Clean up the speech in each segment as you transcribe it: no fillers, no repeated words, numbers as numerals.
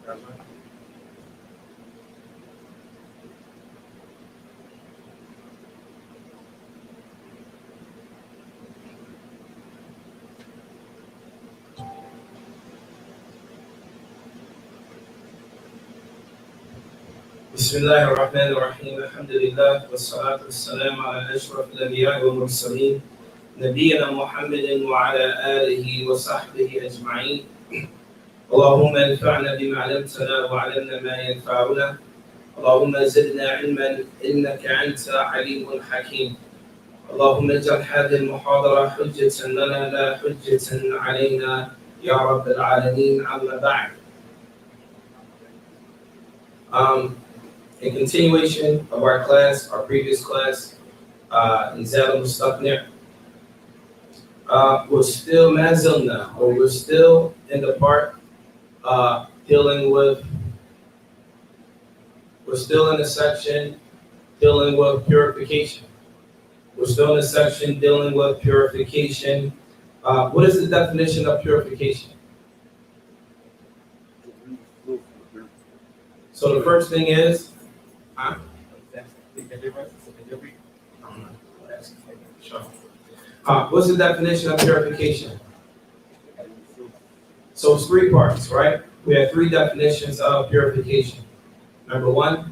بسم الله الرحمن الرحيم الحمد لله والصلاة والسلام على أشرف الأنبياء والمرسلين نبينا محمد وعلى آله وصحبه أجمعين اللهم انفعنا بما علمتنا وعلمنا ما ينفعنا اللهم زدنا علما إنك أنت عليم حكيم اللهم اجعل هذه المحاضرة حجة لنا لا حجة علينا يا رب العالمين أما بعد. In continuation of our class, our previous class, in Zaad Al-Mustaq'ni, we're still mazilna, or we're still in the part we're still in the section dealing with purification. We're still in the section dealing with purification. What is the definition of purification? So the first thing is, what's the definition of purification? So it's three parts, right? We have three definitions of purification. Number one,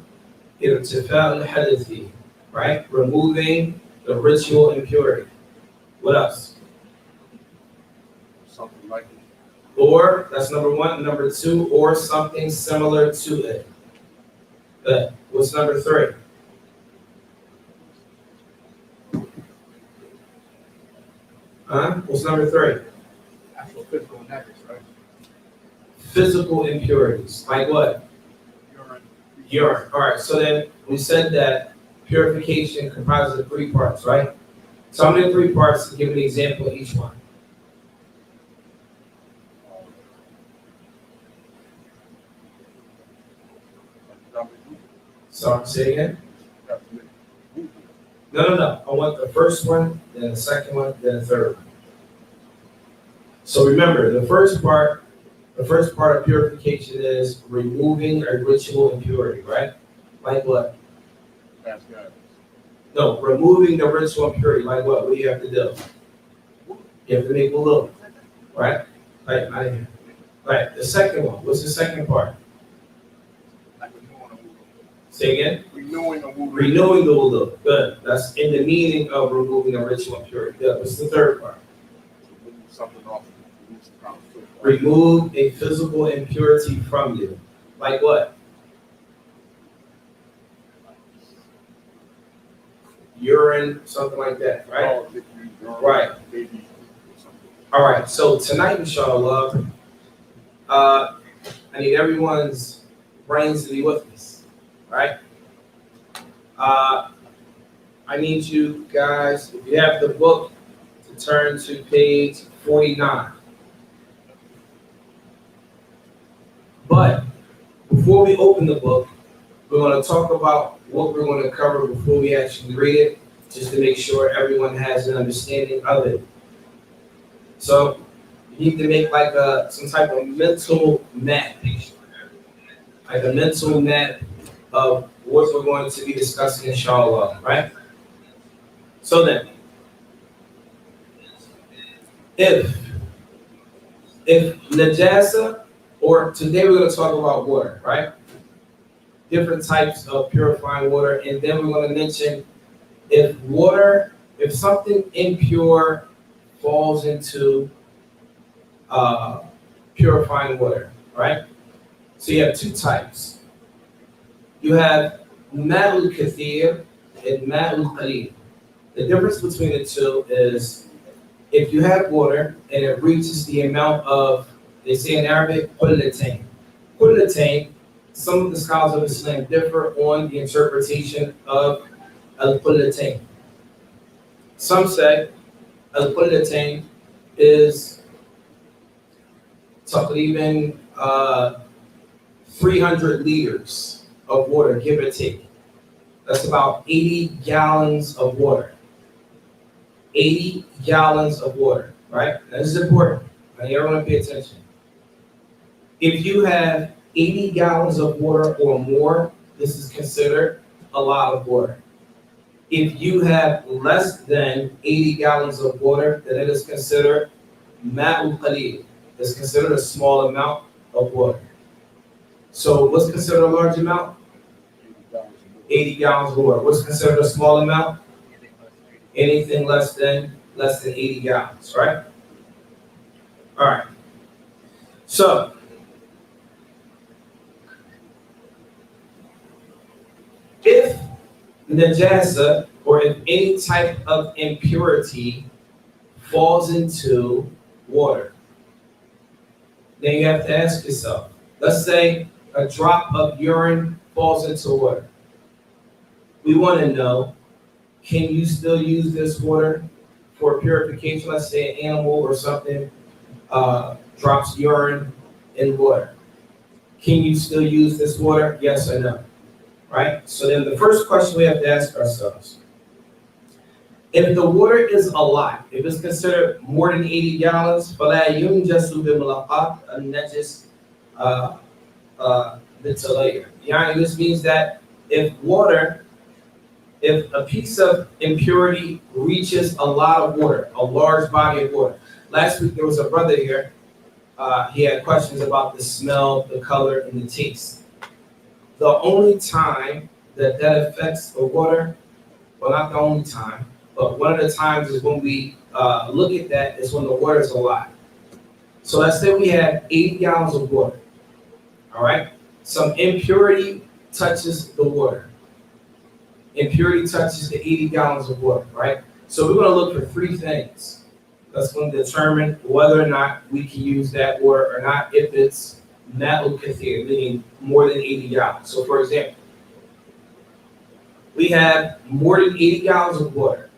irtifa'u al-hadathi, right? Removing the ritual impurity. What else? Something like it. Or, that's number one. Number two, or something similar to it. Good. What's number three? What's number three? Actual physical impurities, right? Physical impurities. Like what? Urine. All right. So then we said that purification comprises of three parts, right? So I'm in three parts to give an example of each one. So say again. No. I want the first one, then the second one, then the third one. So remember, the first part of purification is removing a ritual impurity, right? Like what? No, removing the ritual impurity. Like what? What do you have to do? You have to make wudu, right? Right. The second one. What's the second part? Say again. Renewing the wudu. Renewing the wudu. Good. That's in the meaning of removing a ritual impurity. Good. What's the third part? Something off. Remove a physical impurity from you. Like what? Urine, something like that, right? Right. All right. So tonight, inshallah, I need everyone's brains to be with us, right? I need you guys, if you have the book, to turn to page 49. But before we open the book, we're going to talk about what we're going to cover before we actually read it, just to make sure everyone has an understanding of it. So you need to make like some type of mental map, like a mental map of what we're going to be discussing, inshallah, right? So then, if najasa, or today we're going to talk about water, right? Different types of purifying water, and then we're going to mention if something impure falls into purifying water, right? So you have two types. You have ma'ul kathir and ma'ul qalil. The difference between the two is if you have water and it reaches the amount of, they say in Arabic, qullatayn. Qullatayn, some of the scholars of Islam differ on the interpretation of al-qullatayn. Some say al-qullatayn is taqriban 300 liters of water, give or take. That's about 80 gallons of water. 80 gallons of water, right? This is important. I need everyone to pay attention. If you have 80 gallons of water or more, this is considered a lot of water. If you have less than 80 gallons of water, then it is considered ma'ul qalil. It's considered a small amount of water. So what's considered a large amount? 80 gallons of water. What's considered a small amount? Anything less than 80 gallons, right? All right. So if najasa, or if any type of impurity falls into water, then you have to ask yourself, let's say a drop of urine falls into water. We want to know, can you still use this water for purification? Let's say an animal or something drops urine in water. Can you still use this water? Yes or no? Right? So then the first question we have to ask ourselves, if the water is a lot, if it's considered more than 80 gallons, فَلَا يُنْجَسُ بِمُلَقَّاتِ النَّجِسِ بِالتَّغَيُّرِ. Yani, this means that if a piece of impurity reaches a lot of water, a large body of water. Last week there was a brother here, he had questions about the smell, the color, and the taste. The only time that affects the water, well, not the only time, but one of the times is when we look at that is when the water is a lot. So let's say we have 80 gallons of water, all right? Some impurity touches the water. Impurity touches the 80 gallons of water, right? So we're gonna look for three things. That's gonna determine whether or not we can use that water or not, if it's ma'ul kathir, meaning more than 80 gallons. So for example, we have more than 80 gallons of water.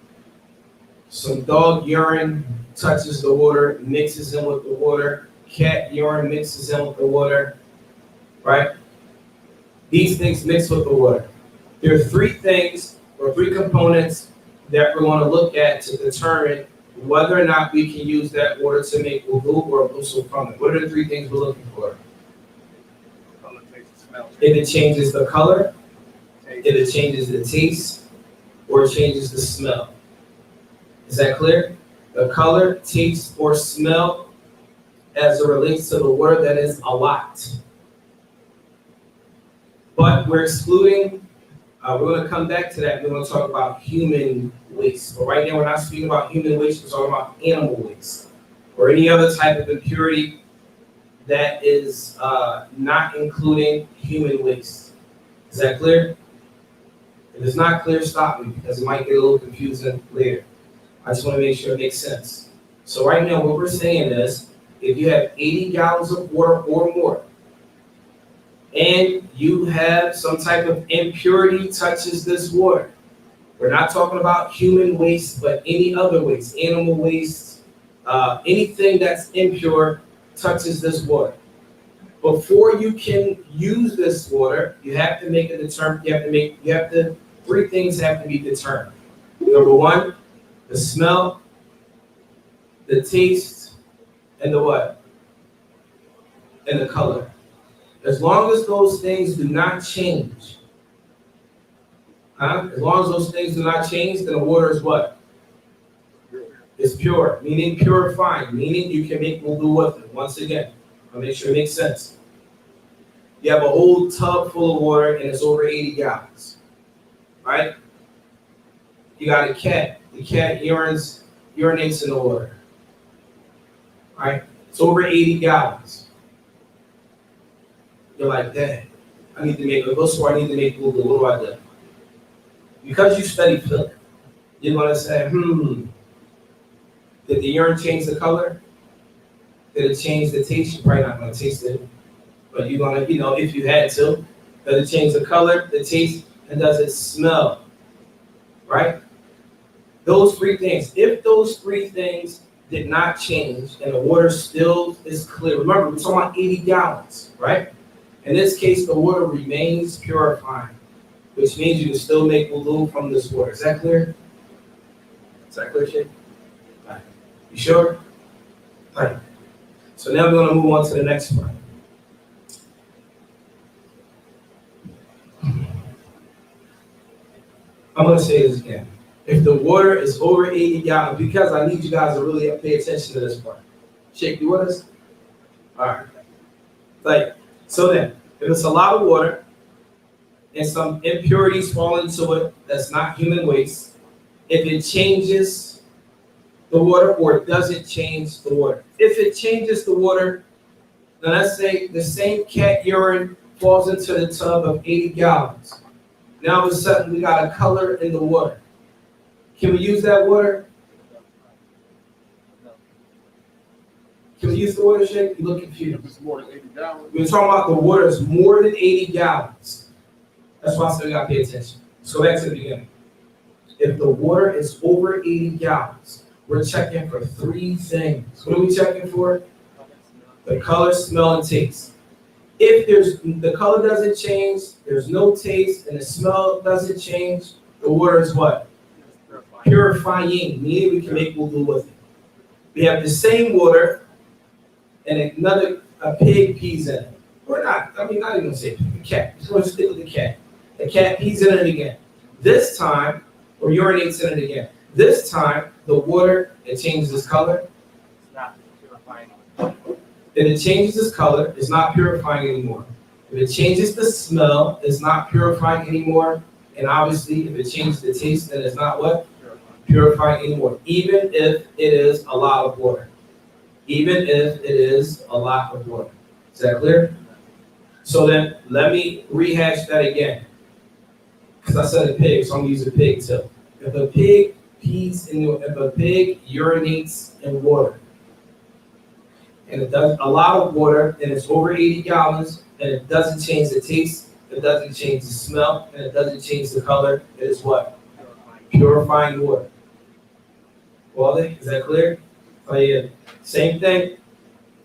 Some dog urine touches the water, mixes in with the water. Cat urine mixes in with the water, right? These things mix with the water. There are three things or three components that we're going to look at to determine whether or not we can use that water to make wudu or ghusl from it. What are the three things we're looking for? Color, taste, smell. If it changes the color, if it changes the taste, or it changes the smell. Is that clear? The color, taste, or smell as it relates to the water, that is a lot. But we're excluding, we're going to come back to that. We're going to talk about human waste. But right now, we're not speaking about human waste, we're talking about animal waste or any other type of impurity that is not including human waste. Is that clear? If it's not clear, stop me, because it might get a little confusing later. I just want to make sure it makes sense. So right now, what we're saying is, if you have 80 gallons of water or more, and you have some type of impurity touches this water, we're not talking about human waste, but any other waste, animal waste, anything that's impure touches this water. Before you can use this water, you have to make a determination. Three things have to be determined. Number one, the smell, the taste, and the what? And the color. As long as those things do not change, as long as those things do not change, then the water is what? It's pure, meaning purifying, meaning you can make wudu with it. Once again, I'll make sure it makes sense. You have a whole tub full of water and it's over 80 gallons, right? You got a cat. The cat urinates in the water, right? It's over 80 gallons. You're like, dang, I need to make a ghusl, I need to make wudu. What do I do? Because you study fiqh, you're going to say, did the urine change the color? Did it change the taste? You're probably not going to taste it. But you're going to, if you had to, does it change the color, the taste, and does it smell? Right? Those three things. If those three things did not change and the water still is clear, remember, we're talking about 80 gallons, right? In this case, the water remains purifying, which means you can still make wudu from this water. Is that clear? Is that clear, Sheikh? All right. You sure? All right. So now we're going to move on to the next one. I'm gonna say this again. If the water is over 80 gallons, because I need you guys to really pay attention to this part. Shake, you with us? All right. Like, so then, if it's a lot of water and some impurities fall into it that's not human waste, if it changes the water or it doesn't change the water. If it changes the water, then let's say the same cat urine falls into the tub of 80 gallons. Now all of a sudden we got a color in the water. Can we use that water? Can we use the water, Shake? You look confused. If it's more than 80 gallons. We're talking about the water is more than 80 gallons. That's why I said we gotta pay attention. Let's go back to the beginning. If the water is over 80 gallons, we're checking for three things. What are we checking for? The color, smell, and taste. If the color doesn't change, there's no taste, and the smell doesn't change, the water is what? Purifying, meaning we can make wudu with it. We have the same water, and a pig pees in it. Or not, not even gonna say pig, a cat. Just gonna stick with the cat. The cat pees in it again. This time, or urinates in it again. This time, the water, it changes its color. It's not purifying. If it changes its color, it's not purifying anymore. If it changes the smell, it's not purifying anymore. And obviously, if it changes the taste, then it's not what? Purifying anymore. Even if it is a lot of water. Even if it is a lot of water. Is that clear? So then, let me rehash that again. Because I said a pig, so I'm gonna use a pig too. If a pig if a pig urinates in water, and it does a lot of water, and it's over 80 gallons, and it doesn't change the taste, it doesn't change the smell, and it doesn't change the color, it is what? Purifying water. Well, is that clear? Oh yeah. Same thing.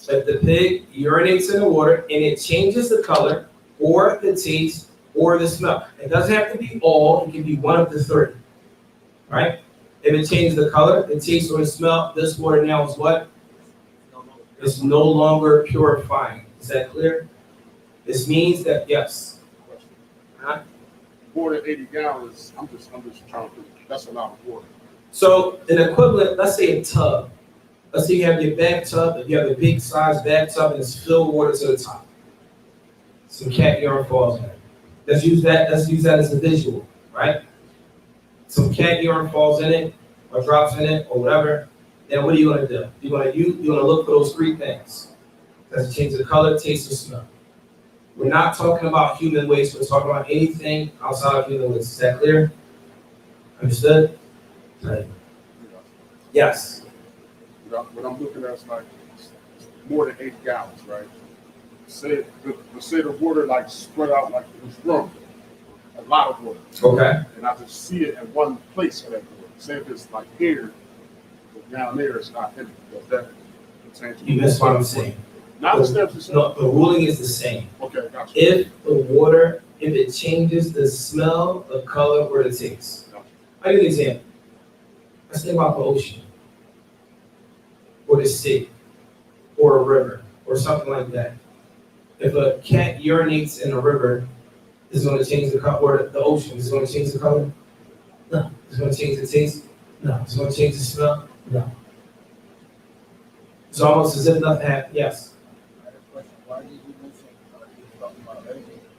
If the pig urinates in the water and it changes the color or the taste or the smell, it doesn't have to be all, it can be one of the three. Right? If it changes the color, the taste, or the smell, this water now is what? It's no longer purifying. Is that clear? This means that, yes. Huh? More than 80 gallons, I'm just trying to, that's a lot of water. So an equivalent, let's say a tub. Let's say you have your bathtub, if you have a big size bathtub and it's filled with water to the top. Some cat urine falls in it. Let's use that as a visual, right? Some cat urine falls in it, or drops in it, or whatever. Then what are you gonna do? You're gonna look for those three things. Does it change the color, taste, or smell? We're not talking about human waste. We're talking about anything outside of human waste. Is that clear? Understood? Right. Yes. What I'm looking at is like more than 80 gallons, right? Say the water like spread out like it was rum, a lot of water. Okay. And I just see it in one place for that water. Say if it's like here, but down there it's not in it. Does that pertain to? You missed what I'm saying. Not the steps you said. No, the ruling is the same. Okay, gotcha. If it changes the smell, the color, or the taste. Gotcha. I'll give you an example. Let's think about the ocean, or the sea, or a river, or something like that. If a cat urinates in a river, is it going to change the color, or the ocean, is it going to change the color? No. Is it going to change the taste? No. Is it going to change the smell? No. It's almost as if nothing happened. Yes.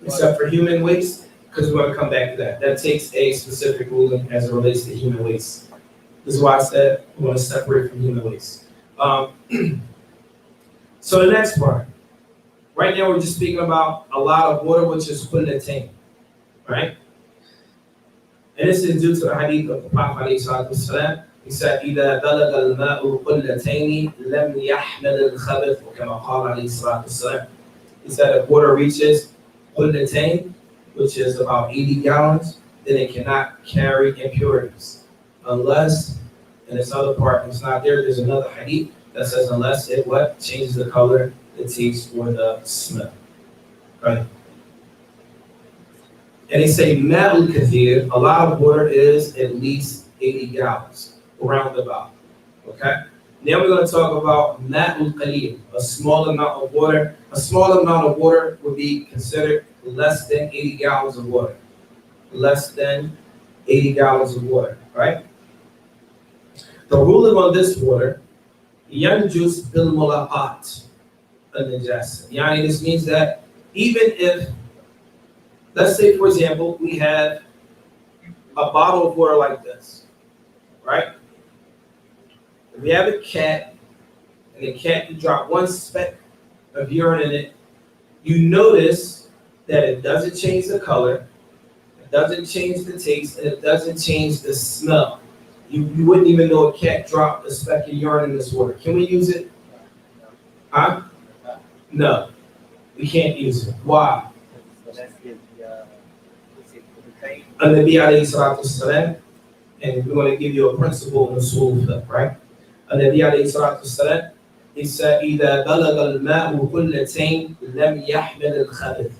Except for human waste, because we're going to come back to that. That takes a specific ruling as it relates to human waste. This is why I said we want to separate from human waste. So the next part. Right now we're just speaking about a lot of water, which is qullatayn, right? And this is due to the hadith of the Prophet ﷺ. He said, إِذَا بَلَغَ الْمَاءُ قُلَّتَيْنِ لَمْ يَحْمَلِ الْخَبَثُ وَكَمَا قَالَ عَلَيْهِ الصَّلَاةُ وَالسَّلَامُ. He said if water reaches qullatayn, which is about 80 gallons, then it cannot carry impurities. Unless, in this other part, it's not there, there's another hadith that says unless it what? Changes the color, the taste, or the smell. Right? And they say ma'ul kathir, a lot of water is at least 80 gallons, around about. Okay? Now we're going to talk about ma'ul qalil, a small amount of water. A small amount of water would be considered less than 80 gallons of water. Less than 80 gallons of water, right? The ruling on this water, yanjus bil mulaqat al-najasa. Yani, this means that even if, let's say for example, we have a bottle of water like this, right? If we have a cat, and the cat, you drop one speck of urine in it, you notice that it doesn't change the color, it doesn't change the taste, and it doesn't change the smell. You wouldn't even know a cat dropped a speck of urine in this water. Can we use it? Huh? No, we can't use it. Why? An-Nabi alayhi salatu salam, and we're going to give you a principle in the Usul fiqh, right? An-Nabi alayhi salatu salam, he said, إِذَا بَلَغَ الْمَاءُ قُلَّتَيْنِ لَمْ يَحْمِلِ الْخَبِثِ.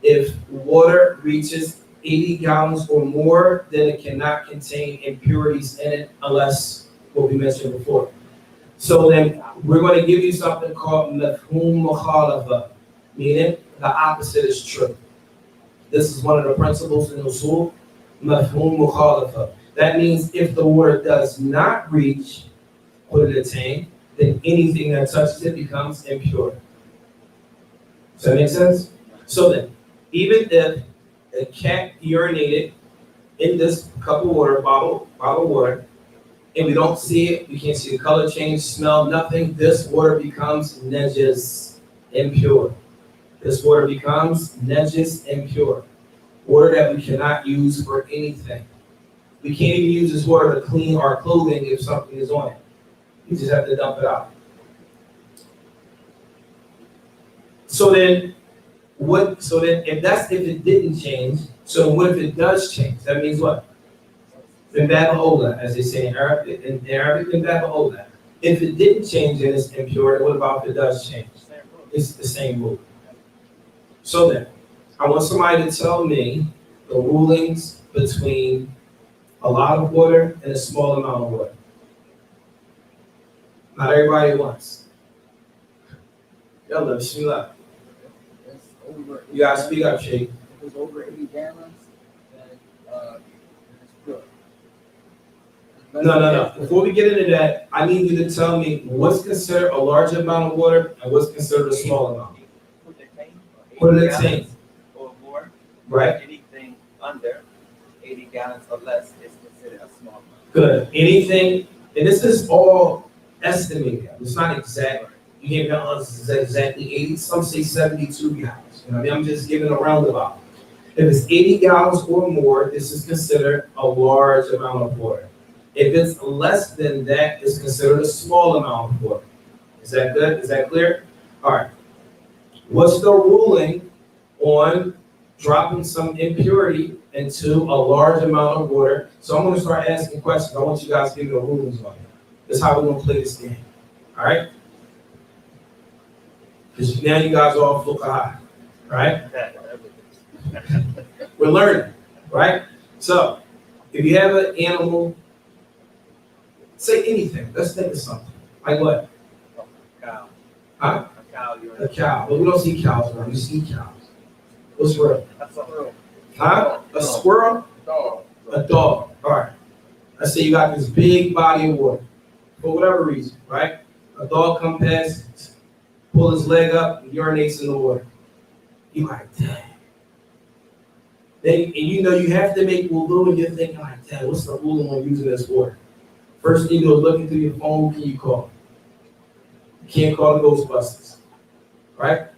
If water reaches 80 gallons or more, then it cannot contain impurities in it unless what we mentioned before. So then we're going to give you something called mafhum mukhalafa, meaning the opposite is true. This is one of the principles in usul, mafhum mukhalafa. That means if the water does not reach qullatayn, then anything that touches it becomes impure. Does that make sense? So then, even if a cat urinated in this cup of water, bottle of water, and we don't see it, we can't see the color change, smell, nothing, this water becomes najis, impure. This water becomes najis, impure. Water that we cannot use for anything. We can't even use this water to clean our clothing if something is on it. You just have to dump it out. So then if it didn't change, so what if it does change? That means what? Min bab aula, as they say in Arabic, min bab aula. If it didn't change and it's impure, what about if it does change? It's the same rule. So then, I want somebody to tell me the rulings between a lot of water and a small amount of water. Not everybody at once. Yalla, bismillah. You gotta speak up, Sheikh. If it's over 80 gallons, then it's good. No. Before we get into that, I need you to tell me what's considered a large amount of water and what's considered a small amount. Put it in a tank. Or more. Right? Anything under 80 gallons or less is considered a small amount. Good. Anything, and this is all estimated. It's not exact. You can't tell us exactly 80. Some say 72 gallons. You know what I mean? I'm just giving a roundabout. If it's 80 gallons or more, this is considered a large amount of water. If it's less than that, it's considered a small amount of water. Is that good? Is that clear? All right. What's the ruling on dropping some impurity into a large amount of water? So I'm going to start asking questions. I want you guys to give me the rulings on it. That's how we're going to play this game. All right? Because now you guys are all fuqaha, right? We're learning, right? So if you have an animal, say anything. Let's think of something. Like what? Cow. Huh? A cow. A cow. But we don't see cows around. We see cows. What's real? That's a real. Huh? A squirrel? Dog. A dog. All right. Let's say you got this big body of water. For whatever reason, right? A dog come past, pull his leg up, and urinates in the water. You're like, dang. Then, and you know you have to make wudu, and you're thinking like, dang, what's the ruling on using this water? First thing you do is looking through your phone, who can you call? You can't call the Ghostbusters, right?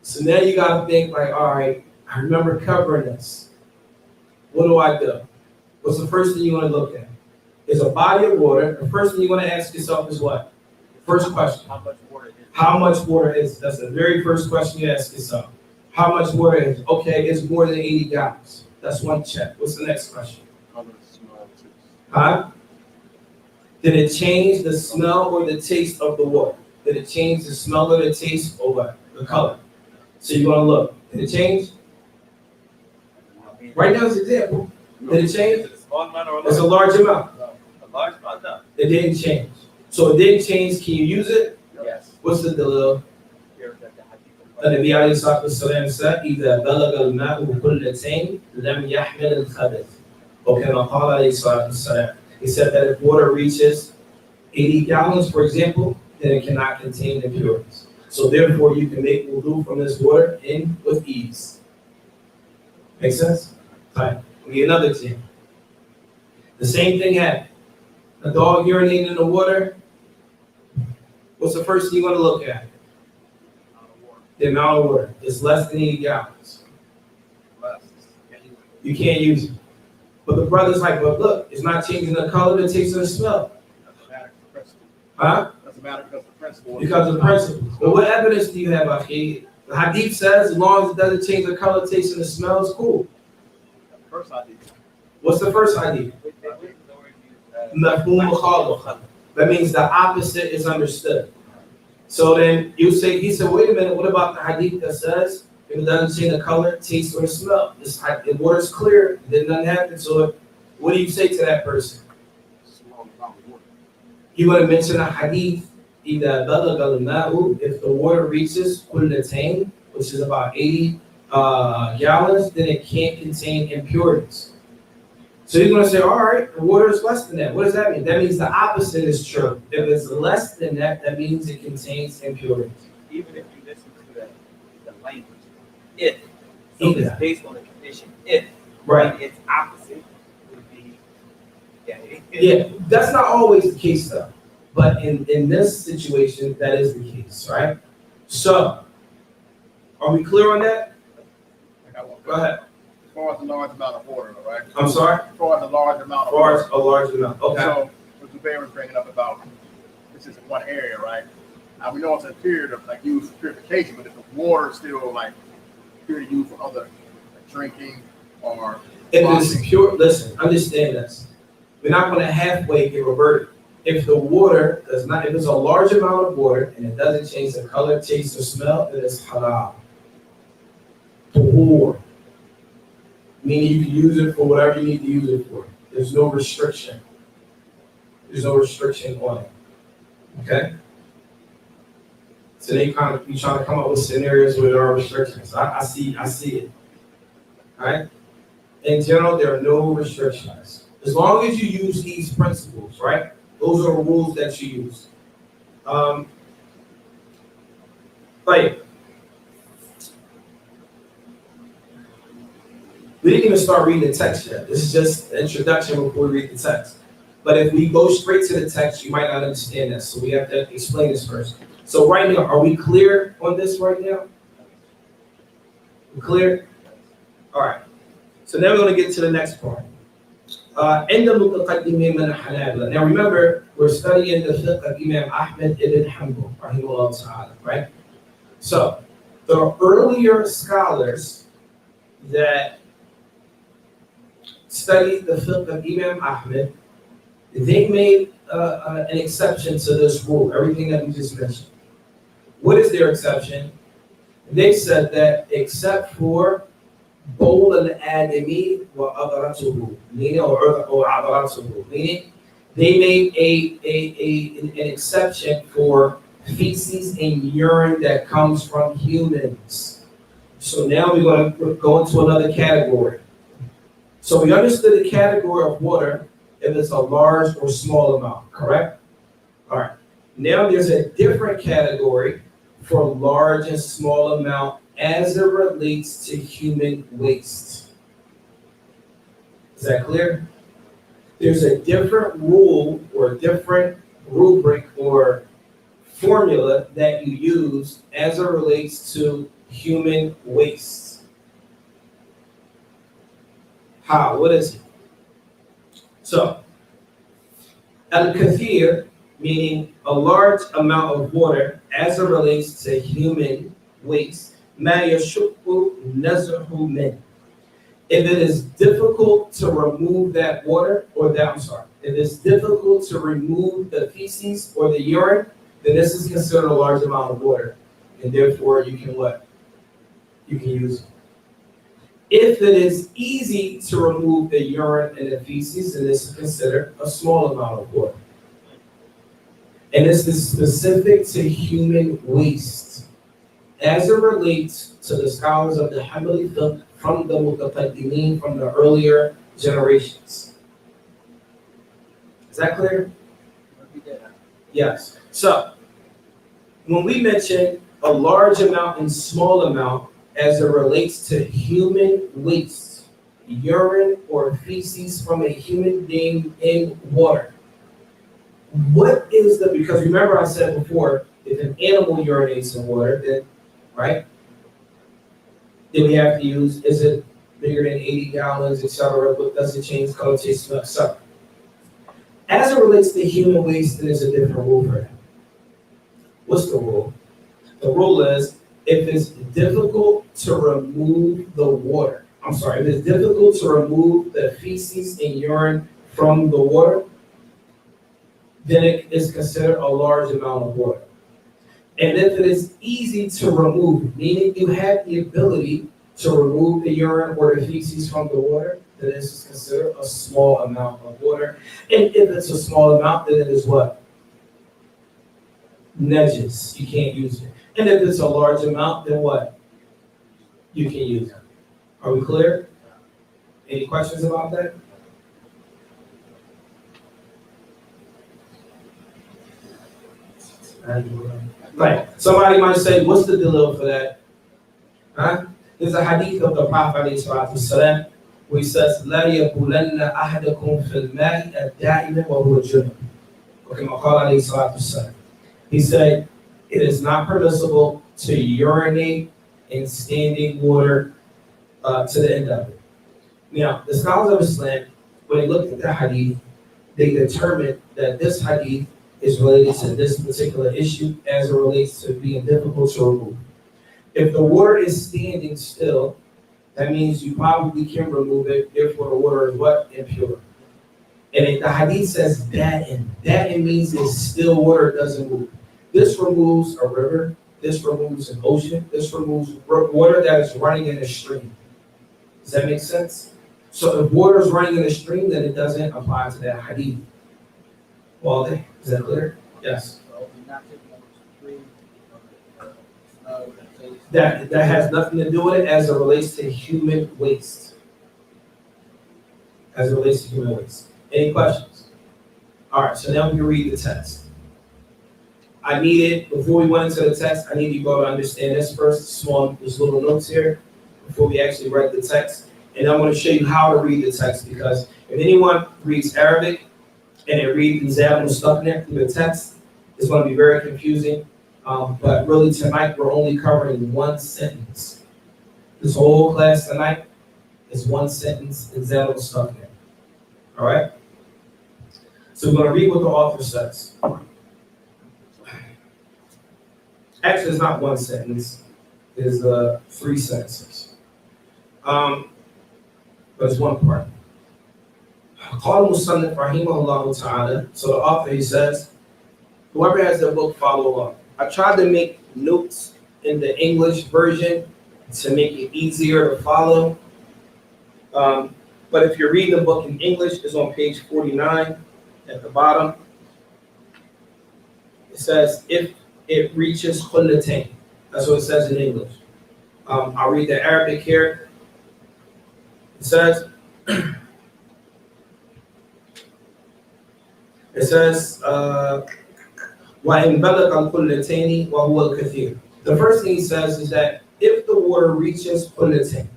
So now you gotta think like, all right, I remember covering this. What do I do? What's the first thing you wanna look at? It's a body of water. The first thing you wanna ask yourself is what? First question. How much water is it? How much water is it? That's the very first question you ask yourself. How much water is it? Okay, it's more than 80 gallons. That's one check. What's the next question? How does it smell too? Huh? Did it change the smell or the taste of the water? Did it change the smell or the taste or what? The color. So you're gonna look. Did it change? Right now, as an example. Did it change? Is it a small amount or a It's a large? large amount. A large amount, no. It didn't change. So it didn't change. Can you use it? Yes. What's the dalil? Here, the hadith of- النبي عليه الصلاة والسلام said إذا بلغ الماء قلتين لم يحمل الخبث. He said that if water reaches 80 gallons, for example, then it cannot contain impurities. So therefore, you can make wudu from this water in with ease. Make sense? Right. I'll give you another example. The same thing happened. A dog urinating in the water. What's the first thing you want to look at? The amount of water. It's less than 80 gallons. You can't use it. But the brother's like, but look, it's not changing the color, the taste, or the smell. Huh? Doesn't matter because the principle. Because of the principle. But what evidence do you have, Akhi? The hadith says as long as it doesn't change the color, taste, and the smell, it's cool. First idea. What's the first idea? Mafhum mukhalafa. That means the opposite is understood. So then you say, he said, wait a minute, what about the hadith that says if it doesn't change the color, taste, or smell? The water's clear, then nothing happens. So what do you say to that person? You want to mention a hadith, إِذَا بَلَغَ الْمَاءُ, if the water reaches kullatayn, which is about 80 gallons, then it can't contain impurities. So you're going to say, all right, the water is less than that. What does that mean? That means the opposite is true. If it's less than that, that means it contains impurities. Even if you listen to the language, if. So it's based on the condition, if. Right. Its opposite would be, Yeah, that's not always the case though. But in this situation, that is the case, right? So, are we clear on that? Go ahead. As far as the large amount of water, all right? I'm sorry? As far as the large amount As of far water. as a large amount, okay. So, what Zubair was bringing up about, this is one area, right? Now, we know it's a period of, like, used for purification, but if the water is still, like, pure to use for other, like, drinking or If washing. it's pure, listen, understand this. We're not going to halfway give a verdict. If the water does not, if it's a large amount of water and it doesn't change the color, taste, or smell, then it's halal. Tahur. Meaning you can use it for whatever you need to use it for. There's no restriction. There's no restriction on it. Okay? So you trying to come up with scenarios where there are restrictions. I see it. All right? In general, there are no restrictions. As long as you use these principles, right? Those are the rules that you use. Like, we didn't even start reading the text yet. This is just an introduction before we read the text. But if we go straight to the text, you might not understand this. So we have to explain this first. So right now, are we clear on this right now? We clear? All right. So now we're going to get to the next part. Now remember, we're studying the fiqh of Imam Ahmed ibn Hanbal, rahimahullah ta'ala, right? So the earlier scholars that studied the fiqh of Imam Ahmed, they made an exception to this rule, everything that we just mentioned. What is their exception? They said that except for bowl al-adami wa adaratuhu, meaning or adaratuhu, meaning they made an exception for feces and urine that comes from humans. So now we're going to go into another category. So we understood the category of water if it's a large or small amount, correct? All right. Now there's a different category for large and small amount as it relates to human waste. Is that clear? There's a different rule or different rubric or formula that you use as it relates to human waste. How? What is it? So, al-kathir, meaning a large amount of water as it relates to human waste. ما يشق نزعه منه. If it is difficult to remove that water, if it's difficult to remove the feces or the urine, then this is considered a large amount of water, and therefore you can what? You can use it. If it is easy to remove the urine and the feces, then this is considered a small amount of water. And this is specific to human waste. As it relates to the scholars of the Hanbali fiqh from the Mutaqaddimin, from the earlier generations. Is that clear? Repeat that. Yes. So when we mention a large amount and small amount as it relates to human waste, urine or feces from a human being in water, what is the, because remember I said before, if an animal urinates in water, then, right? Then we have to use, is it bigger than 80 gallons, etc.? What does it change color, taste, smell, etc.? As it relates to human waste, there's a different rule for that. What's the rule? The rule is if it's difficult to remove the water, if it's difficult to remove the feces and urine from the water, then it is considered a large amount of water. And if it is easy to remove, meaning you have the ability to remove the urine or the feces from the water, then this is considered a small amount of water. And if it's a small amount, then it is what? Najis. You can't use it. And if it's a large amount, then what? You can use it. Are we clear? Any questions about that? Right. Somebody might say, what's the delil for that? Huh? There's a hadith of the Prophet ﷺ where he says, لا يبولن أحدكم في الماء الدائم وهو جنب. وكما قال عليه الصلاة والسلام. He said, it is not permissible to urinate in standing water to the end of it. Now, the scholars of Islam, when they looked at the hadith, they determined that this hadith is related to this particular issue as it relates to being difficult to remove. If the water is standing still, that means you probably can remove it, therefore the water is what? Impure. And if the hadith says da'in, da'in means it's still water, it doesn't move. This removes a river, this removes an ocean, this removes water that is running in a stream. Does that make sense? So if water is running in a stream, then it doesn't apply to that hadith. Well, is that clear? Yes. So we're not taking on the stream, snow, and taste. That has nothing to do with it as it relates to human waste. As it relates to human waste. Any questions? All right, so now we can read the text. I needed, before we went into the text, I need you all to understand this first, there's little notes here, before we actually read the text. And I'm going to show you how to read the text, because if anyone reads Arabic and they read Zaad Al-Mustaq'ni through the text, it's going to be very confusing. But really tonight, we're only covering one sentence. This whole class tonight is one sentence in Zaad Al-Mustaq'ni. All right? So we're going to read what the author says. Actually, it's not one sentence. It's 3 sentences. But it's one part. قال المصنف رحمه الله تعالى. So the author, he says, whoever has the book, follow along. I tried to make notes in the English version to make it easier to follow. But if you're reading the book in English, it's on page 49 at the bottom. It says, if it reaches qullatayn. That's what it says in English. I'll read the Arabic here. It says, وَإِنْ بَلَغَ الْقُلَّتَيْنِ وَهُوَ الْكَثِيرُ. The first thing he says is that if the water reaches qullatayn,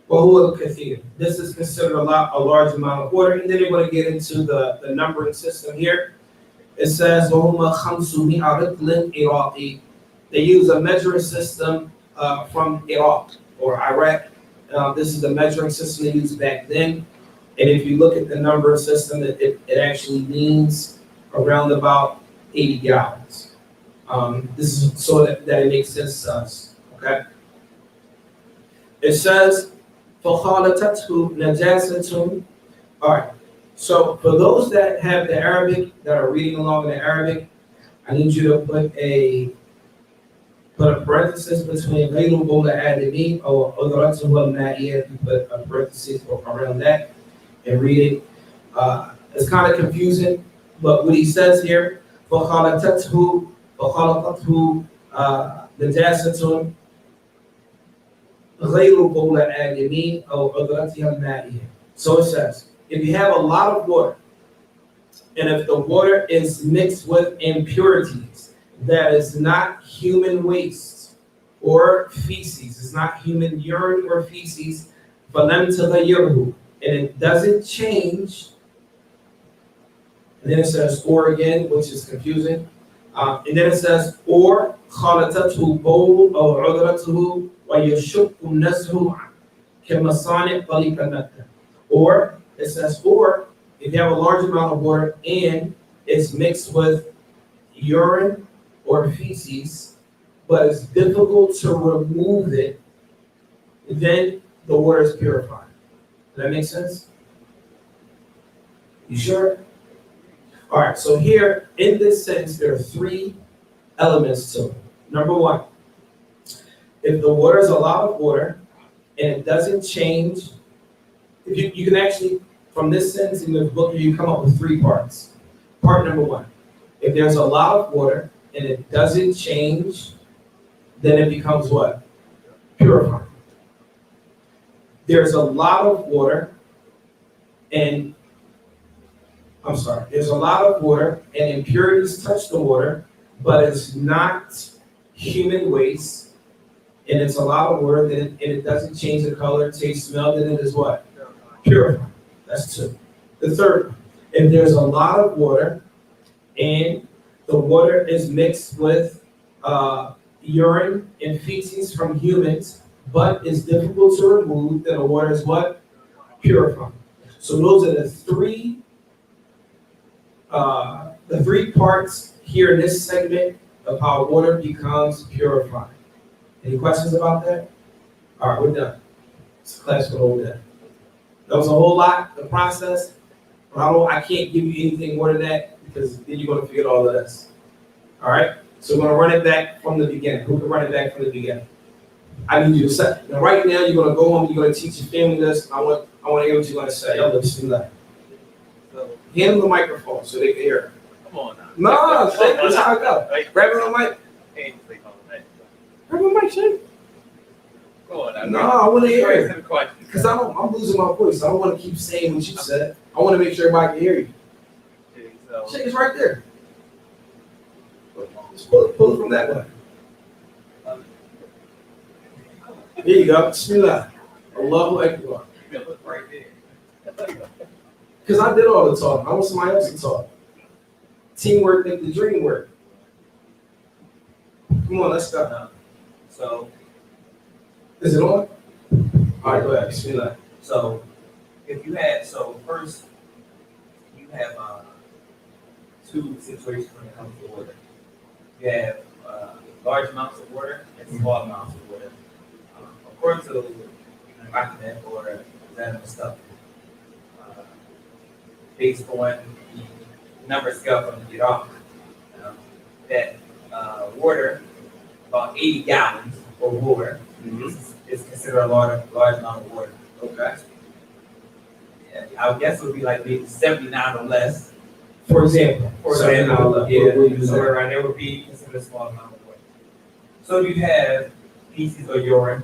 وَهُوَ الْكَثِيرُ, this is considered a large amount of water. And then they're going to get into the numbering system here. It says, وَهُمَ خَمْسُمِئَ رِطْلٍ إِرَاقِي. They use a measuring system from Iraq or Iraq. This is the measuring system they used back then. And if you look at the numbering system, it actually means around about 80 gallons. This is so that it makes sense to us, okay? It says, فَخَالَتَتْهُ نَجَاسَةٌ. All right, so for those that have the Arabic, that are reading along in the Arabic, I need you to put a parenthesis between غَيْرُ بَوْلَ آدَمِي or أُذْرَتُهُ الْمَائِيَةِ. You put a parenthesis around that and read it. It's kind of confusing, but what he says here, فَخَالَتَتْهُ نَجَاسَةٌ غَيْرُ بَوْلَ آدَمِي أو أُذْرَتِهَا الْمَائِيَةِ. So it says, if you have a lot of water, and if the water is mixed with impurities, that is not human waste or feces, it's not human urine or feces, فَلَمْ تَغَيِّرْهُ, and it doesn't change. And then it says, or again, which is confusing. And then it says, or خَلَطَتْهُ بَوْلٌ أَوْ عُذْرَتْهُ وَيَشُقُّ النَّزْهُ كَمَصَانِعْ طَرِيقَ النَّكْتَ. Or, it says, or, if you have a large amount of water and it's mixed with urine or feces, but it's difficult to remove it, then the water is purified. Does that make sense? You sure? All right, so here in this sentence, there are three elements to it. Number one, if the water is a lot of water and it doesn't change, if you can actually, from this sentence in the book, you come up with three parts. Part number one, if there's a lot of water and it doesn't change, then it becomes what? Purified. There's a lot of water and there's a lot of water and impurities touch the water, but it's not human waste, and it's a lot of water, and it doesn't change the color, taste, smell, then it is what? Purified. That's two. The third, if there's a lot of water and the water is mixed with urine and feces from humans, but it's difficult to remove, then the water is what? Purified. So those are the three parts here in this segment of how water becomes purified. Any questions about that? All right, we're done. This class will hold that. That was a whole lot, the process, but I can't give you anything more than that because then you're going to forget all of this. All right? So we're going to run it back from the beginning. Who can run it back from the beginning? I need you to say. Now, right now, you're going to go home, you're going to teach your family this. I want to hear what you're going to say. Y'all listen to that. Hand them the microphone so they can hear. Come on now. No, Shake, that's how it goes. Grab it on the mic. Grab the mic, Shake. Come on now. No, I want to hear it. Because Because I'm losing my voice. I don't want to keep saying what you said. I want to make sure everybody can hear you. Shake is right there. Just pull it from that way. There you go. Bismillah. Allahu Akbar. right there. Because I did all the talking. I want somebody else to talk. Teamwork make the dream work. Come on, let's go. So, Is it on? All right, go ahead. Bismillah. so if you had, so first you have two situations when it comes to water. You have large amounts of water and small amounts of water. According to Al-Thamaraat or Zaad Al-Mustaq'ni, based on the number scale from the Iraq, that water, about 80 gallons of water, is considered a large amount of water. Okay. Yeah, I guess it would be like maybe 79 or less. For example. Yeah, We'll use so that. right there would be considered a small amount of water. So you have feces or urine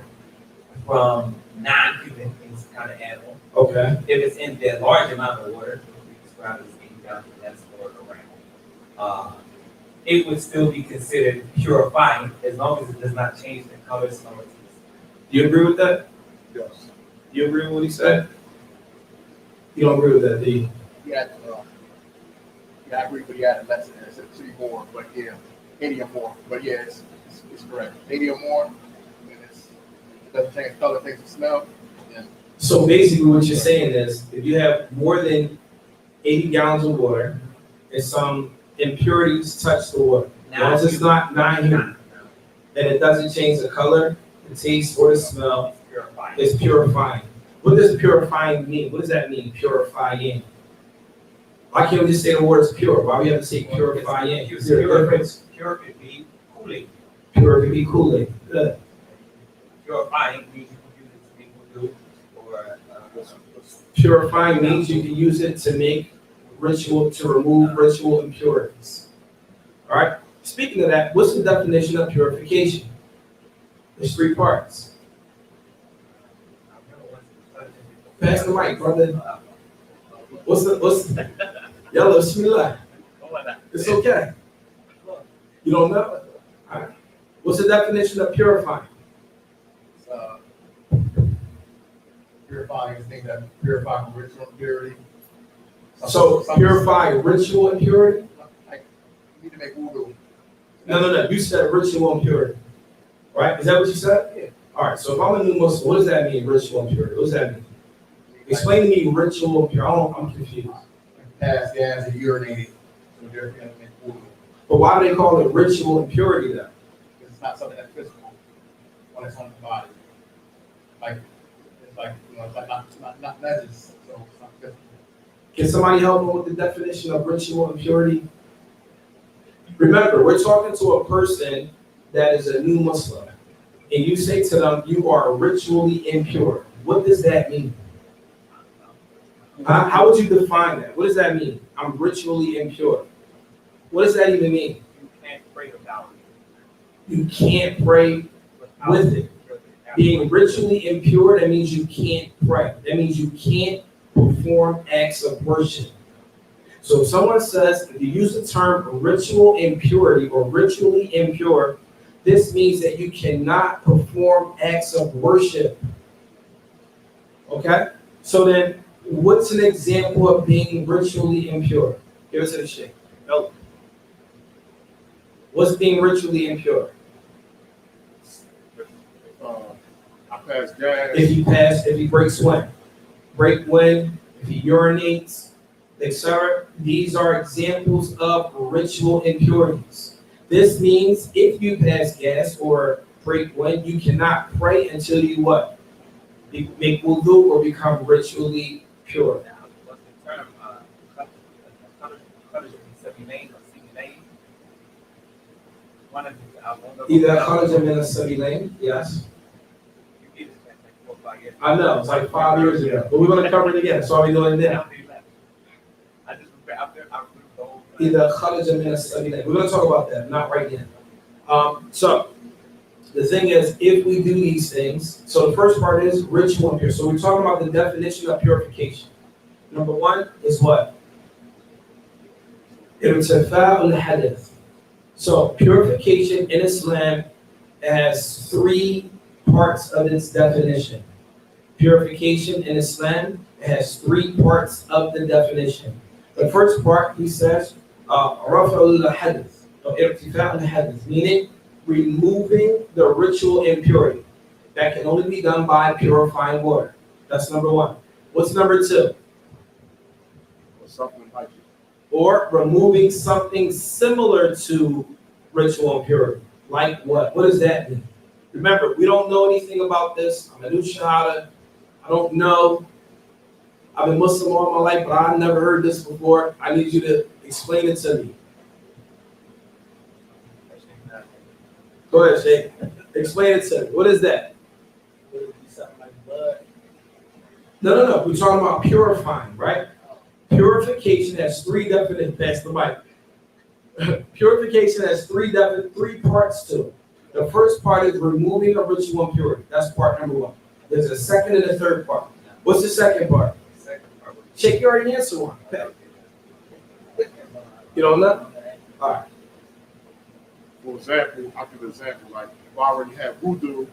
from non-human things, kind of animal. Okay. If it's in that large amount of water, we describe it as 80 gallons or less or around, it would still be considered purifying as long as it does not change the color, smell, or taste. Do you agree with that? Yes. Do you agree with what he said? You don't agree with that, do you? Yeah, I agree, but he added less than that. It's 3 more, but yeah, 80 or more. But yeah, it's correct. 80 or more, and it doesn't change color, taste, and smell. Yeah. So basically what you're saying is if you have more than 80 gallons of water and some impurities touch the water, as long as it's not non-human, and it doesn't change the color, the taste, or the smell, Purifying. it's purifying. What does purifying mean? What does that mean, purifying? Why can't we just say the word is pure? Why we have to say purifying? Is there a difference? Pure could be cooling. Pure could be cooling. Good. Purifying means you can use it to make wudu or Purifying means you can use it to make to remove ritual impurities. All right. Speaking of that, what's the definition of purification? There's 3 parts. Pass the mic, brother. What's yellow? Bismillah. It's okay. You don't know? All right. What's the definition of purifying? Purifying is things that purify from ritual impurity. So purifying ritual impurity? Like, you need to make wudu. No. You said ritual impurity, right? Is that what you said? Yeah. All right. So if I'm a new Muslim, what does that mean? Ritual impurity. What does that mean? Explain to me ritual impurity. I'm confused. Pass gas and urinated. So therefore, you have to make wudu. But why do they call it ritual impurity then? Because it's not something that's physical on its own body. Like, it's like, you know, it's like not najis, so it's not physical. Can somebody help me with the definition of ritual impurity? Remember, we're talking to a person that is a new Muslim, and you say to them, you are ritually impure. What does that mean? How would you define that? What does that mean? I'm ritually impure. What does that even mean? You can't pray without You can't pray with it. Being ritually impure, that means you can't pray. That means you can't perform acts of worship. So if someone says, if you use the term ritual impurity or ritually impure, this means that you cannot perform acts of worship. Okay? So then, what's an example of being ritually impure? Give us a shake. No. What's being ritually impure? I pass gas. If he breaks wind, if he urinates, etc. These are examples of ritual impurities. This means if you pass gas or break wind, you cannot pray until you what? Make wudu or become ritually pure. Now, what's the term? One of the Either kharaja min as-sabilayn, yes. You did this like 4 or 5 years. I know, it's like 5 years ago, but we're going to cover it again, so I'll be doing it now. I just remember out there, I remember the whole. Either kharaja min as-sabilayn. We're going to talk about that, not right now. So the thing is, if we do these things, so the first part is ritual impurity. So we're talking about the definition of purification. Number one is what? Irtifa'ul hadith. So purification in Islam has 3 parts of its definition. Purification in Islam has 3 parts of the definition. The first part, he says, rafa'ul hadith, or irtifa'ul hadith, meaning removing the ritual impurity. That can only be done by purifying water. That's number 1. What's number 2? Something like it. Or removing something similar to ritual impurity. Like what? What does that mean? Remember, we don't know anything about this. I'm a new shahada. I don't know. I've been Muslim all my life, but I've never heard this before. I need you to explain it to me. Go ahead, Sheikh. Explain it to me. What is that? Would it be something like blood? No. We're talking about purifying, right? Purification has 3 definite. Pass the mic. Purification has 3 parts to it. The first part is removing a ritual impurity. That's part number 1. There's a second and a third part. What's the second part? Sheikh, you already answered one. You don't know? All right. For example, I'll give an example. Like, if I already have wudu,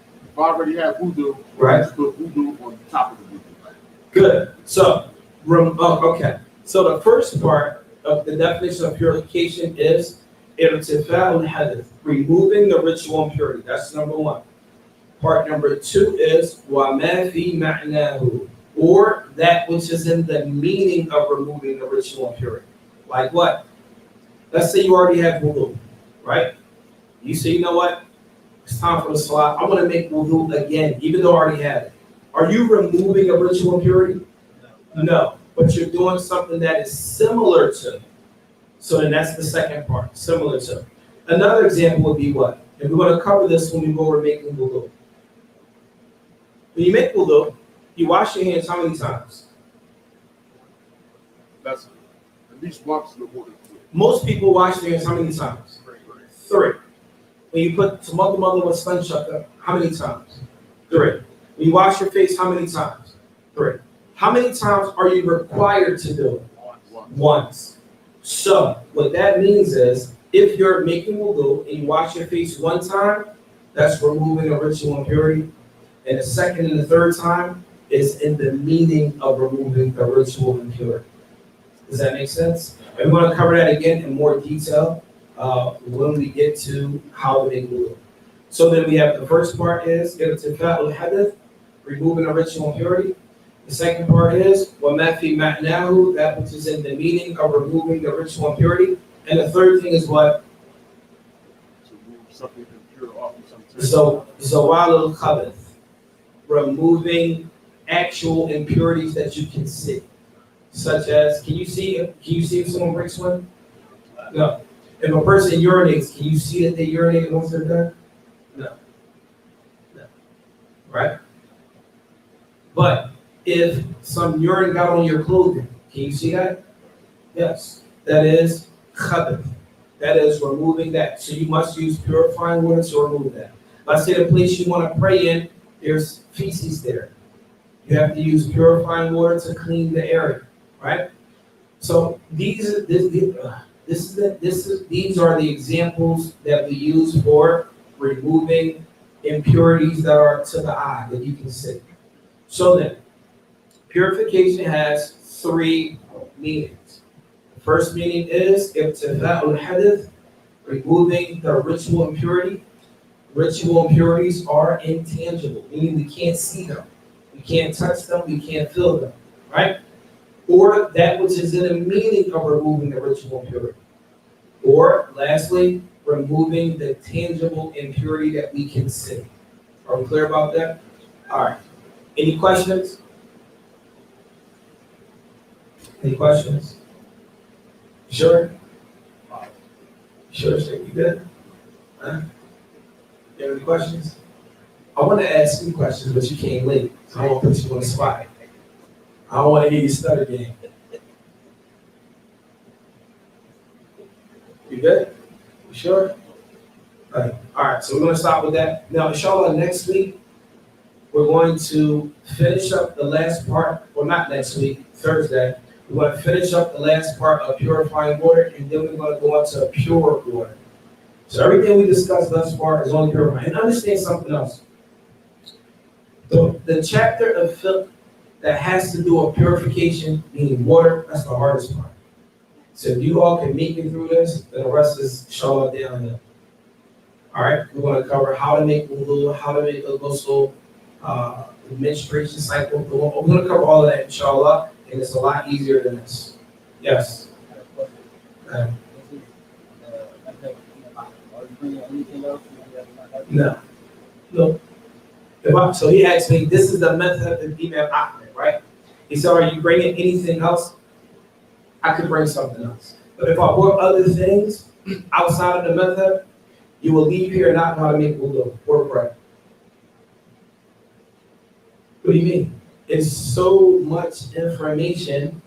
Right. just put wudu on top of the wudu. Right? Good. So, okay. So the first part of the definition of purification is irtifa'ul hadith, removing the ritual impurity. That's number 1. Part number 2 is wa ma fi ma'nahu, or that which is in the meaning of removing the ritual impurity. Like what? Let's say you already have wudu, right? You say, you know what? It's time for the salah. I want to make wudu again, even though I already had it. Are you removing a ritual impurity? No. But you're doing something that is similar to. So then that's the second part, similar to. Another example would be what? And we're going to cover this when we go over making wudu. When you make wudu, you wash your hands how many times? That's at least once in the water. Most people wash their hands how many times? 3. When you put tamaddu with sunshaka, how many times? 3. When you wash your face, how many times? 3. How many times are you required to do it? One. Once. So what that means is, if you're making wudu and you wash your face one time, that's removing a ritual impurity. And the second and the third time is in the meaning of removing the ritual impurity. Does that make sense? And we're going to cover that again in more detail when we get to how to make wudu. So then we have the first part is irtifa'u al-hadath, removing a ritual impurity. The second part is وَمَا فِي مَعْنَاهُ, that which is in the meaning of removing the ritual impurity. And the third thing is what? To remove something impure off of something. So Zawal al-Khabath, removing actual impurities that you can see. Such as, can you see if someone breaks one? No. If a person urinates, can you see that they urinated once they're done? No. Right? But if some urine got on your clothing, can you see that? Yes. That is khabath. That is removing that. So you must use purifying water to remove that. Let's say the place you want to pray in, there's feces there. You have to use purifying water to clean the area, right? So these are the examples that we use for removing impurities that are to the eye that you can see. So then, purification has three meanings. The first meaning is irtifa'u al-hadath, removing the ritual impurity. Ritual impurities are intangible, meaning we can't see them, we can't touch them, we can't feel them, right? Or that which is in the meaning of removing the ritual impurity. Or lastly, removing the tangible impurity that we can see. Are we clear about that? All right. Any questions? Any questions? Sure? Sure, you good? Huh? You have any questions? I want to ask you questions, but you came late, so I won't put you on the spot. I don't want to hear you stutter again. You good? You sure? All right, so we're going to stop with that. Now, inshallah, next week, we're going to finish up the last part, or not next week, Thursday. We're going to finish up the last part of purifying water, and then we're going to go on to pure water. So everything we discussed thus far is only purifying. And understand something else. The chapter of fiqh that has to do with purification, meaning water, that's the hardest part. So if you all can meet me through this, then the rest is inshallah downhill. All right, we're going to cover how to make wudu, how to make a ghusl, the menstruation cycle. We're going to cover all of that inshallah, and it's a lot easier than this. Yes. No. So he asked me, this is the method of Imam Ahmed, right? He said, are you bringing anything else? I could bring something else. But if I brought other things outside of the method, you will leave here and not know how to make wudu or pray. What do you mean? It's so much information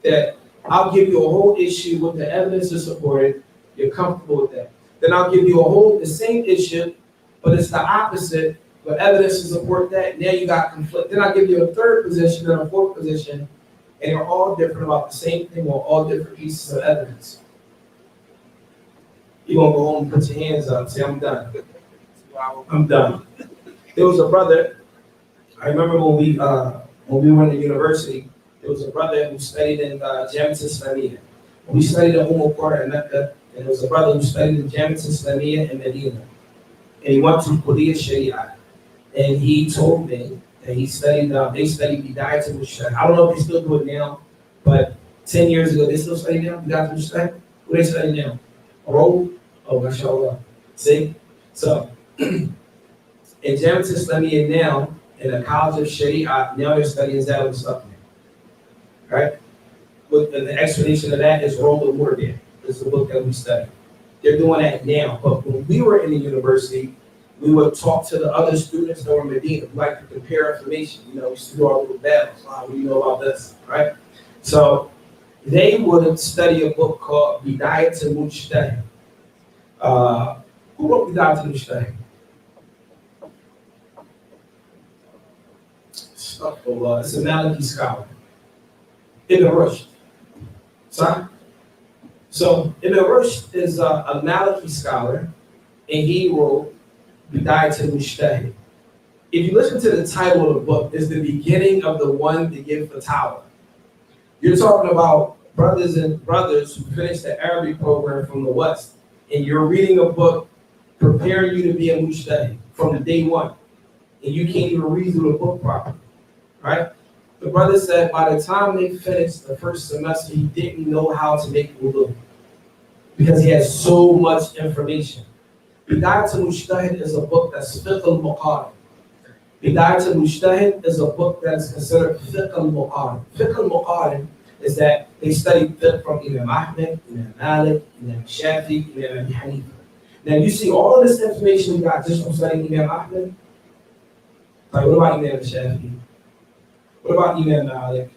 that I'll give you a whole issue with the evidence to support it. You're comfortable with that. Then I'll give you the same issue, but it's the opposite, but evidence to support that. Now you got conflict. Then I'll give you a third position and a fourth position, and they're all different about the same thing or all different pieces of evidence. You're going to go home and put your hands up and say, I'm done. I'm done. There was a brother, I remember when we went to university, there was a brother who studied in Jamiat Islamiyya. We studied at Qura in Mecca, and there was a brother who studied in Jamiat Islamiyya in Medina. And he went to Kuliyyah Sharia. And he told me that he studied, they studied Bidayat al-Mujtahid. I don't know if they still do it now, but 10 years ago, they still study now, Bidayat al-Mujtahid? What do they study now? A roll? Oh, mashallah. See? So, in Jamiat Islamiyya now, in the College of Sharia, now they're studying Zaad Al-Mustaq'ni. Right? And the explanation of that is Roll the Water There. This is the book that we study. They're doing that now. But when we were in the university, we would talk to the other students that were in Medina. We like to compare information. You know, we used to do our little battles. What do you know about this? Right? So they would study a book called Bidayat al-Mujtahid. Who wrote Bidayat al-Mujtahid? Astaghfirullah, it's a Maliki scholar. Ibn Rushd. So Ibn Rushd is a Maliki scholar, and he wrote Bidayat al-Mujtahid. If you listen to the title of the book, it's the beginning of the one to give fatwa. You're talking about brothers who finished the Arabic program from the West, and you're reading a book preparing you to be a mujtahid from day one, and you can't even read through the book properly, right? The brother said by the time they finished the first semester, he didn't know how to make wudu because he had so much information. Bidayat al-Mujtahid is a book that's fiqh al-Muqarrib. Bidayat al-Mujtahid is a book that is considered fiqh al-Muqarrib. Fiqh al-Muqarrib is that they study fiqh from Imam Ahmed, Imam Malik, Imam Shafi, Imam Abi Hanifa. Now you see all of this information we got just from studying Imam Ahmed. Like, what about Imam Shafi? What about Imam Malik?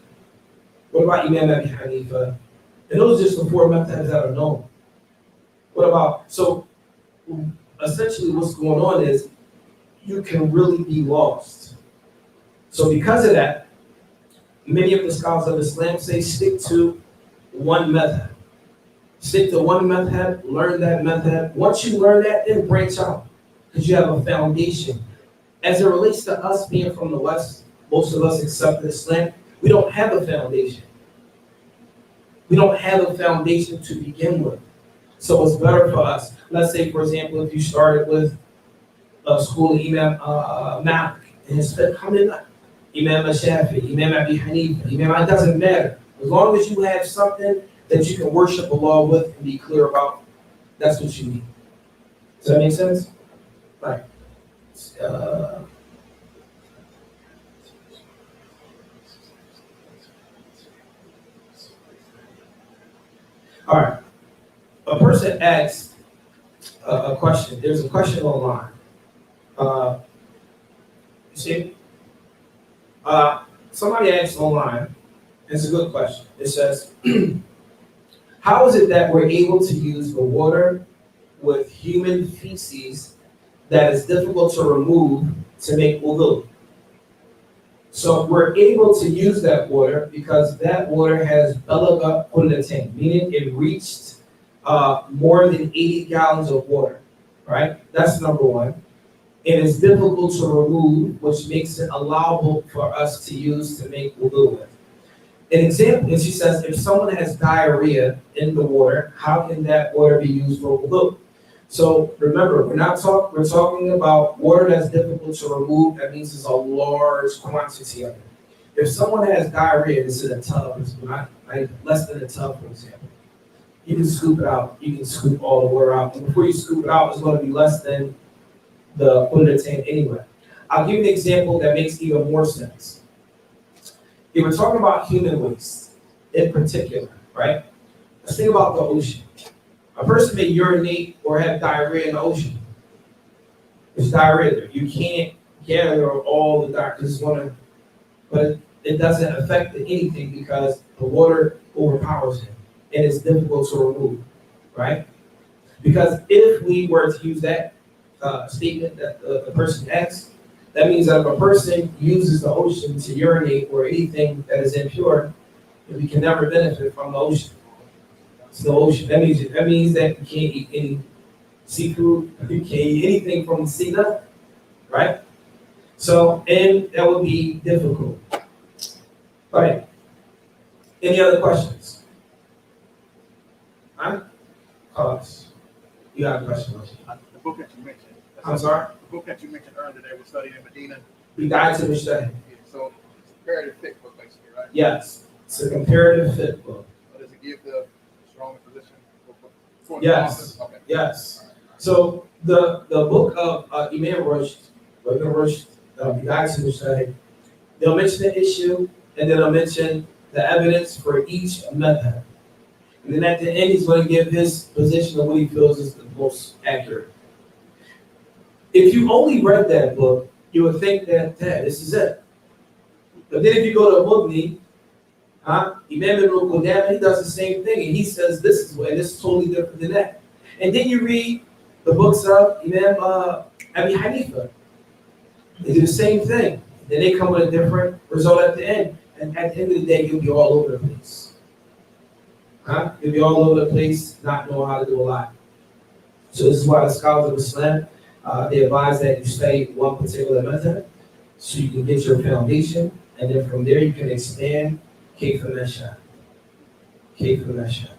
What about Imam Abi Hanifa? And those are just the four methods that are known. What about, so essentially what's going on is you can really be lost. So because of that, many of the scholars of Islam say stick to one method. Stick to one method, learn that method. Once you learn that, then branch out because you have a foundation. As it relates to us being from the West, most of us accepted Islam, we don't have a foundation. We don't have a foundation to begin with. So it's better for us. Let's say, for example, if you started with a school of Imam Malik, and his fiqh coming up, Imam Shafi, Imam Abi Hanifa, Imam, it doesn't matter. As long as you have something that you can worship Allah with and be clear about, that's what you need. Does that make sense? Right. All right. A person asked a question. There's a question online. You see? Somebody asked online, it's a good question. It says, how is it that we're able to use the water with human feces that is difficult to remove to make wudu? So we're able to use that water because that water has balaga qullatayn, meaning it reached more than 80 gallons of water, right? That's number one. It is difficult to remove, which makes it allowable for us to use to make wudu with. An example is, she says, if someone has diarrhea in the water, how can that water be used for wudu? So remember, we're talking about water that's difficult to remove. That means it's a large quantity of it. If someone has diarrhea, this is a tub, it's not like less than a tub, for example. You can scoop it out. You can scoop all the water out. And before you scoop it out, it's going to be less than the qullatayn anyway. I'll give you an example that makes even more sense. If we're talking about human waste in particular, right? Let's think about the ocean. A person may urinate or have diarrhea in the ocean. There's diarrhea there. You can't gather all the diarrhea, but it doesn't affect anything because the water overpowers him and it's difficult to remove, right? Because if we were to use that statement that the person asked, that means that if a person uses the ocean to urinate or anything that is impure, we can never benefit from the ocean. It's no ocean. That means that you can't eat any seafood, you can't eat anything from the sea, nothing, right? So, and that would be difficult. All right. Any other questions? Huh? You got a question, Rosie? The book that you mentioned. I'm sorry? The book that you mentioned earlier that was studied in Medina. Bidayat al-Mujtahid. Yeah, so it's a comparative fiqh book, basically, right? Yes, it's a comparative fiqh book. So does it give the stronger position for the Yes. author? Okay. Yes. So the book of Imam Rushd, Bidayat al-Mujtahid, they'll mention the issue and then they'll mention the evidence for each method. And then at the end, he's going to give his position of what he feels is the most accurate. If you only read that book, you would think that, this is it. But then if you go to Mughni, Imam Ibn Qudamah, he does the same thing, and he says this is way, this is totally different than that. And then you read the books of Imam Abi Hanifa. They do the same thing. Then they come with a different result at the end. And at the end of the day, you'll be all over the place. Huh? You'll be all over the place, not knowing how to do a lot. So this is why the scholars of Islam, they advise that you study one particular method so you can get your foundation, and then from there you can expand كيف نشاء. كيف نشاء.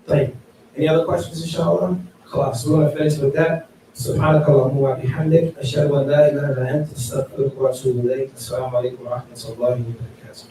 طيب. Any other questions, inshallah? خلاص, we're going to finish with that. سبحانك اللهم وبحمدك أشهد أن لا إله إلا أنت أستغفرك وأتوب إليك. السلام عليكم ورحمة الله وبركاته.